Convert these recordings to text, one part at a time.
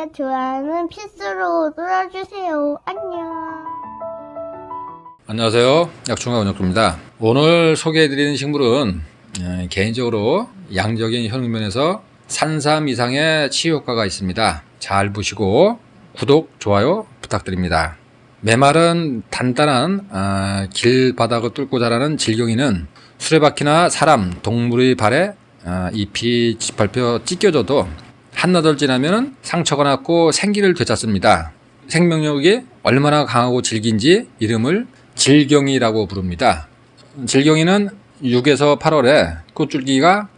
구독과 좋아요는 필수로 눌러주세요. 안녕. 안녕하세요. 약초가 원혁입니다. 오늘 소개해드리는 식물은 개인적으로 양적인 효능면에서 산삼 이상의 치유 효과가 있습니다. 잘 보시고 구독, 좋아요 부탁드립니다. 메마른 단단한 길바닥을 뚫고 자라는 질경이는 수레바퀴나 사람, 동물의 발에 잎이 밟혀 찢겨져도 한나절 지나면 상처가 났고 생기를 되찾습니다. 생명력이 얼마나 강하고 질긴지 이름을 질경이라고 부릅니다. 질경이는 6에서 8월에 꽃줄기가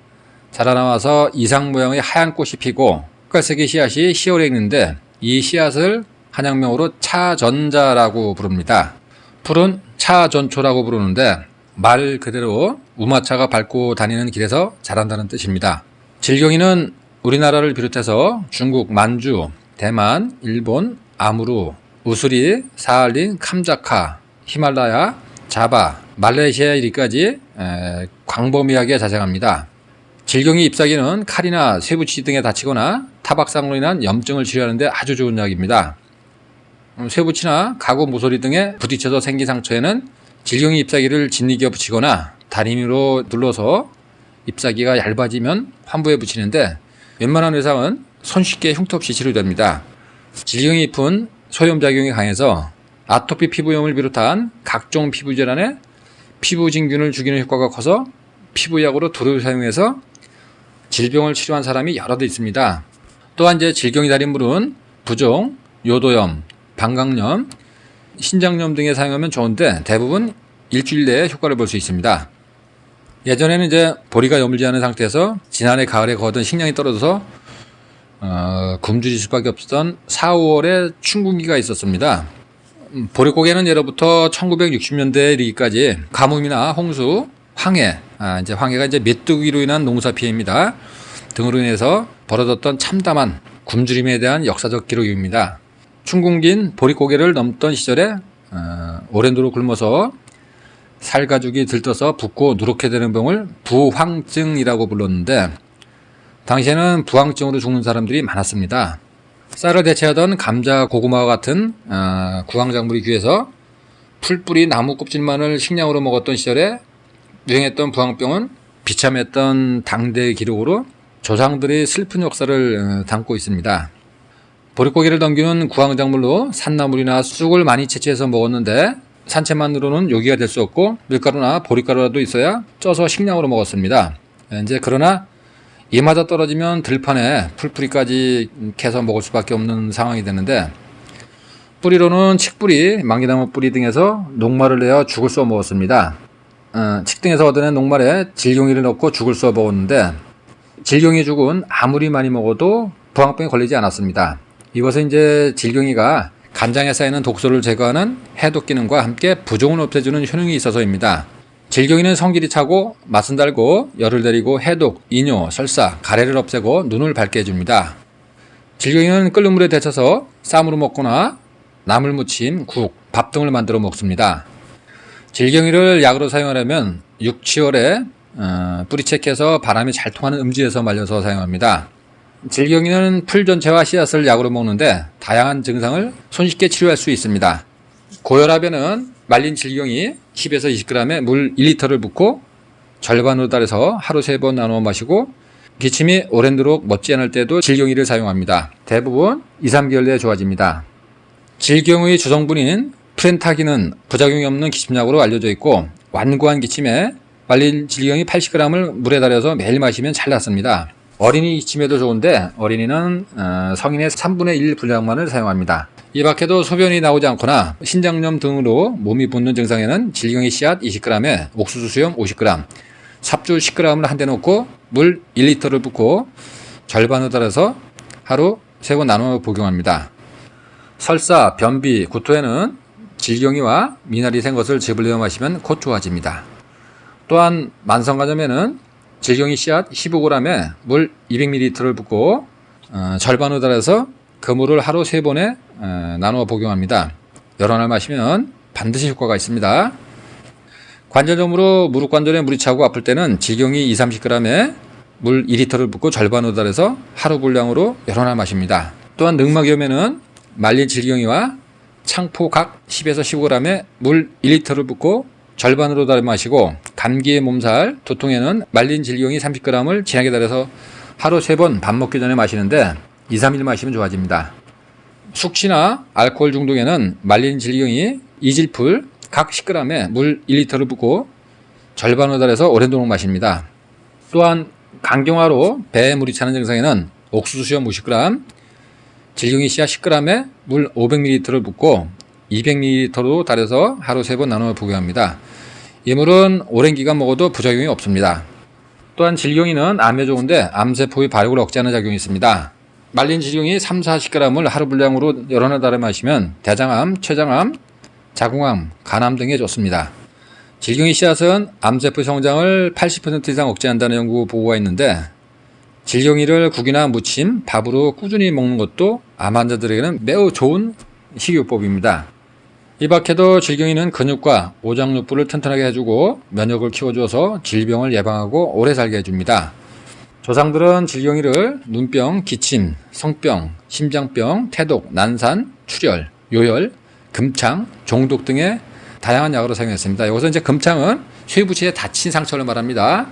자라나와서 이상 모양의 하얀 꽃이 피고 끝갈색의 씨앗이 10월에 익는데 이 씨앗을 한약명으로 차전자라고 부릅니다. 풀은 차전초라고 부르는데 말 그대로 우마차가 밟고 다니는 길에서 자란다는 뜻입니다. 질경이는 우리나라를 비롯해서 중국, 만주, 대만, 일본, 아무르, 우스리, 사할린, 캄자카, 히말라야, 자바, 말레이시아 이리까지 광범위하게 자생합니다. 질경이 잎사귀는 칼이나 쇠붙이 등에 다치거나 타박상으로 인한 염증을 치료하는 데 아주 좋은 약입니다. 쇠붙이나 가구 모서리 등에 부딪혀서 생긴 상처에는 질경이 잎사귀를 짓이겨 붙이거나 다리미로 눌러서 잎사귀가 얇아지면 환부에 붙이는데 웬만한 외상은 손쉽게 흉터 없이 치료됩니다. 질경이 잎은 소염작용이 강해서 아토피 피부염을 비롯한 각종 피부질환에 피부진균을 죽이는 효과가 커서 피부약으로 두루 사용해서 질병을 치료한 사람이 여럿 있습니다. 또한 질경이 달인 물은 부종, 요도염, 방광염, 신장염 등에 사용하면 좋은데 대부분 일주일 내에 효과를 볼 수 있습니다. 예전에는 보리가 여물지 않은 상태에서 지난해 가을에 거둔 식량이 떨어져서 굶주릴 수밖에 없었던 4, 5월에 춘궁기가 있었습니다. 보릿고개는 예로부터 1960년대에 이르기까지 가뭄이나 홍수, 황해, 황해가 메뚜기로 인한 농사 피해입니다. 등으로 인해서 벌어졌던 참담한 굶주림에 대한 역사적 기록입니다. 춘궁기인 보릿고개를 넘던 시절에 오랜도로 굶어서 살가죽이 들떠서 붓고 누렇게 되는 병을 부황증이라고 불렀는데 당시에는 부황증으로 죽는 사람들이 많았습니다. 쌀을 대체하던 감자, 고구마와 같은 구황작물이 귀해서 풀뿌리, 나무 껍질만을 식량으로 먹었던 시절에 유행했던 부황병은 비참했던 당대의 기록으로 조상들의 슬픈 역사를 담고 있습니다. 보릿고개를 넘기는 구황작물로 산나물이나 쑥을 많이 채취해서 먹었는데 산채만으로는 요기가 될 수 없고 밀가루나 보릿가루라도 있어야 쪄서 식량으로 먹었습니다. 그러나 이 맞아 떨어지면 들판에 풀뿌리까지 캐서 먹을 수밖에 없는 상황이 되는데 뿌리로는 칡뿌리, 망기나무 뿌리 등에서 녹말을 내어 죽을 쏘아 먹었습니다. 칡 등에서 얻어낸 녹말에 질경이를 넣고 죽을 쏘아 먹었는데 질경이 죽은 아무리 많이 먹어도 부황병에 걸리지 않았습니다. 이것은 질경이가 간장에 쌓이는 독소를 제거하는 해독 기능과 함께 부종을 없애주는 효능이 있어서입니다. 질경이는 성질이 차고 맛은 달고 열을 데리고 해독, 이뇨, 설사, 가래를 없애고 눈을 밝게 해줍니다. 질경이는 끓는 물에 데쳐서 쌈으로 먹거나 나물 무침, 국, 밥 등을 만들어 먹습니다. 질경이를 약으로 사용하려면 6, 7월에 뿌리채 캐서 바람이 잘 통하는 음지에서 말려서 사용합니다. 질경이는 풀 전체와 씨앗을 약으로 먹는데 다양한 증상을 손쉽게 치료할 수 있습니다. 고혈압에는 말린 질경이 10에서 20g에 물 1리터를 붓고 절반으로 달여서 하루 3번 나누어 마시고 기침이 오랜도록 멎지 않을 때도 질경이를 사용합니다. 대부분 2, 3개월 내에 좋아집니다. 질경의 주성분인 프렌타기는 부작용이 없는 기침약으로 알려져 있고 완고한 기침에 말린 질경이 80g을 물에 달여서 매일 마시면 잘 낫습니다. 어린이 기침에도 좋은데 어린이는 성인의 3분의 1 분량만을 사용합니다. 이 밖에도 소변이 나오지 않거나 신장염 등으로 몸이 붓는 증상에는 질경이 씨앗 20g에 옥수수 수염 50g, 삽주 10g을 한데 넣고 물 1리터를 붓고 절반으로 달아서 하루 3번 나눠 복용합니다. 설사, 변비, 구토에는 질경이와 미나리 생것을 즙을 마시면 곧 좋아집니다. 또한 만성간염에는 질경이 씨앗 15g에 물 200ml를 붓고 절반으로 달아서 그 물을 하루 3번에 나누어 복용합니다. 여러 날 마시면 반드시 효과가 있습니다. 관절염으로 무릎 관절에 물이 차고 아플 때는 질경이 2, 30g에 물 2리터를 붓고 절반으로 달아서 하루 분량으로 여러 날 마십니다. 또한 늑막염에는 말린 질경이와 창포 각 10에서 15g에 물 1리터를 붓고 절반으로 달여 마시고, 감기의 몸살, 두통에는 말린 질경이 30g을 진하게 달여서 하루 3번 밥 먹기 전에 마시는데 2, 3일 마시면 좋아집니다. 숙취나 알코올 중독에는 말린 질경이 이질풀 각 10g에 물 1리터를 붓고 절반으로 달여서 오랜동안 마십니다. 또한 간경화로 배에 물이 차는 증상에는 옥수수염 50g, 질경이 씨앗 10g에 물 500ml를 붓고 200ml로 달여서 하루 3번 나눠 복용합니다. 이 물은 오랜 기간 먹어도 부작용이 없습니다. 또한 질경이는 암에 좋은데 암세포의 발육을 억제하는 작용이 있습니다. 말린 질경이 3, 40g을 하루 분량으로 여러 날 달여 마시면 대장암, 췌장암, 자궁암, 간암 등에 좋습니다. 질경이 씨앗은 암세포 성장을 80% 이상 억제한다는 연구 보고가 있는데, 질경이를 국이나 무침, 밥으로 꾸준히 먹는 것도 암 환자들에게는 매우 좋은 식이요법입니다. 이 밖에도 질경이는 근육과 오장육부를 튼튼하게 해주고 면역을 키워줘서 질병을 예방하고 오래 살게 해줍니다. 조상들은 질경이를 눈병, 기침, 성병, 심장병, 태독, 난산, 출혈, 요열, 금창, 종독 등의 다양한 약으로 사용했습니다. 여기서 이제 금창은 쇠부치에 다친 상처를 말합니다.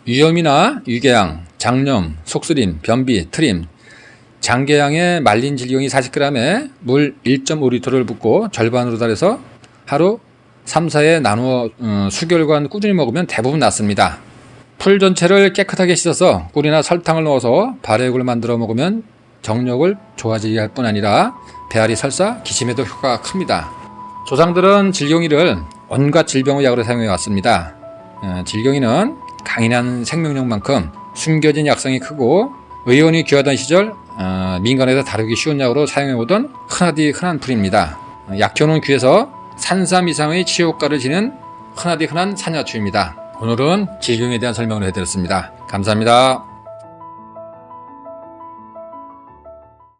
위염이나 위궤양, 장염, 속쓰림, 변비, 트림, 장궤양에 말린 질경이 40g에 물 1.5리터를 붓고 절반으로 달여서 하루 3, 4회 나누어 수개월간 꾸준히 먹으면 대부분 낫습니다. 풀 전체를 깨끗하게 씻어서 꿀이나 설탕을 넣어서 발효액을 만들어 먹으면 정력을 좋아지게 할 뿐 아니라 배앓이, 설사, 기침에도 효과가 큽니다. 조상들은 질경이를 온갖 질병의 약으로 사용해 왔습니다. 질경이는 강인한 생명력만큼 숨겨진 약성이 크고 의원이 귀하던 시절 민간에서 다루기 쉬운 약으로 사용해 오던 흔하디 흔한 풀입니다. 약효는 귀에서 산삼 이상의 치유 효과를 지닌 흔하디 흔한 산야초입니다. 오늘은 질경에 대한 설명을 해드렸습니다. 감사합니다.